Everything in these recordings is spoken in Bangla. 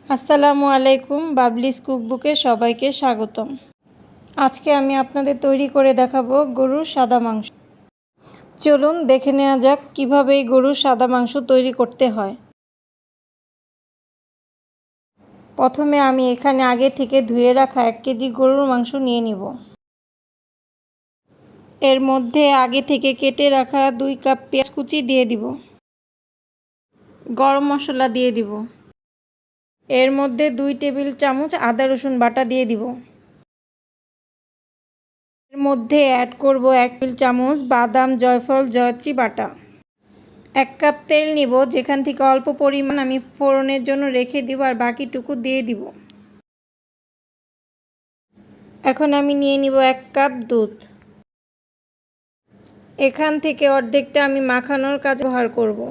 আসসালামু আলাইকুম, বাবলিস কুকবুকে সবাইকে স্বাগতম। আজকে আমি আপনাদের তৈরি করে দেখাবো গরুর সাদা মাংস। চলুন দেখে নেওয়া যাক কিভাবে এই গরুর সাদা মাংস তৈরি করতে হয়। প্রথমে আমি এখানে আগে থেকে ধুয়ে রাখা 1 কেজি গরুর মাংস নিয়ে নিব। এর মধ্যে আগে থেকে কেটে রাখা 2 কাপ পেঁয়াজ কুচি দিয়ে দিব। গরম মশলা দিয়ে দিব। এর মধ্যে 2 টেবিল চামচ আদা রসুন বাটা দিয়ে দিব। এর মধ্যে অ্যাড করব 1 টেবিল চামচ বাদাম, জয়ফল, জয়ত্রী বাটা। 1 কাপ তেল নিব, যেখান থেকে অল্প পরিমাণ আমি ফোড়নের জন্য রেখে দিব আর বাকিটুকু দিয়ে দিব। এখন আমি নিয়ে নিব 1 কাপ দুধ। এখান থেকে অর্ধেকটা আমি মাখানোর কাজে ব্যবহার করব।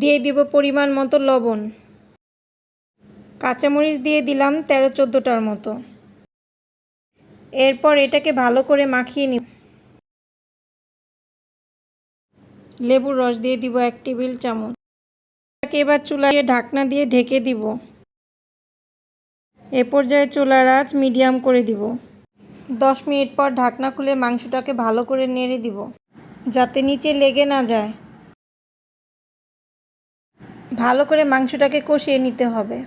দিয়ে দিব পরিমাণ মতো লবণ। কাঁচামরিচ দিয়ে দিলাম 13-14টার মতো। এরপর এটাকে ভালো করে মাখিয়ে নিব। লেবুর রস দিয়ে দিব 1 টেবিল চামচ। এটাকে এবার চুলায় ঢাকনা দিয়ে ঢেকে দিব। এ পর্যায়ে চুলার আঁচ মিডিয়াম করে দিব। 10 মিনিট পর ঢাকনা খুলে মাংসটাকে ভালো করে নেড়ে দিব, যাতে নিচে লেগে না যায়। ভালো করে মাংসটাকে কষিয়ে নিতে হবে।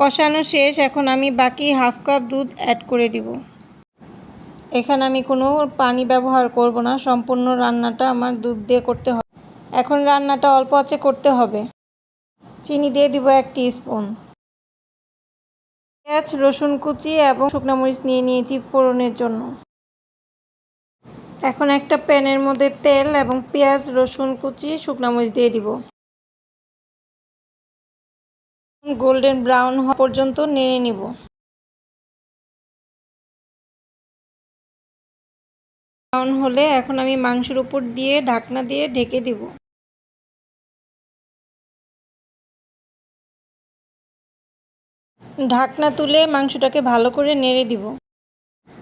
কষানো শেষ, এখন আমি বাকি হাফ কাপ দুধ অ্যাড করে দিব। এখানে আমি কোনো পানি ব্যবহার করব না, সম্পূর্ণ রান্নাটা আমার দুধ দিয়ে করতে হবে। এখন রান্নাটা অল্প আঁচে করতে হবে। চিনি দিয়ে দিব 1 টিস্পুন। পেঁয়াজ, রসুন কুচি এবং শুকনো মরিচ নিয়ে নিয়েছি ফোড়নের জন্য। এখন একটা প্যানের মধ্যে তেল এবং পেঁয়াজ, রসুন কুচি, শুকনো মরিচ দিয়ে দিব। গোল্ডেন ব্রাউন হওয়া পর্যন্ত নেড়ে নিব। ব্রাউন হলে এখন আমি মাংসের উপর দিয়ে ঢাকনা দিয়ে ঢেকে দিব। ঢাকনা তুলে মাংসটাকে ভালো করে নেড়ে দিব।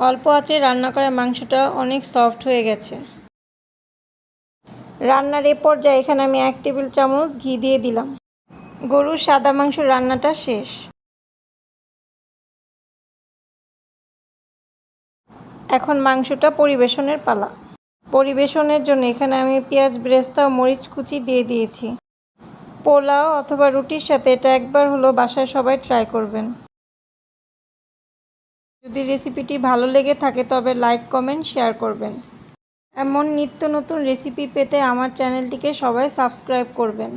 অল্প আঁচে রান্না করা মাংসটা অনেক সফট হয়ে গেছে। রান্নার এ পর্যায়ে এখানে আমি 1 টেবিল চামচ ঘি দিয়ে দিলাম। গরুর সাদা মাংস রান্নাটা শেষ। এখন মাংসটা পরিবেশনের পালা। পরিবেশনের জন্য এখানে আমি পেঁয়াজ বেরেস্তা ও মরিচ কুচি দিয়ে দিয়েছি। পোলাও অথবা রুটির সাথে এটা একবার হলো বাসায় সবাই ট্রাই করবেন। যদি রেসিপিটি ভালো লেগে থাকে তবে লাইক, কমেন্ট, শেয়ার করবেন। এমন নিত্য নতুন রেসিপি পেতে আমার চ্যানেলটিকে সবাই সাবস্ক্রাইব করবেন।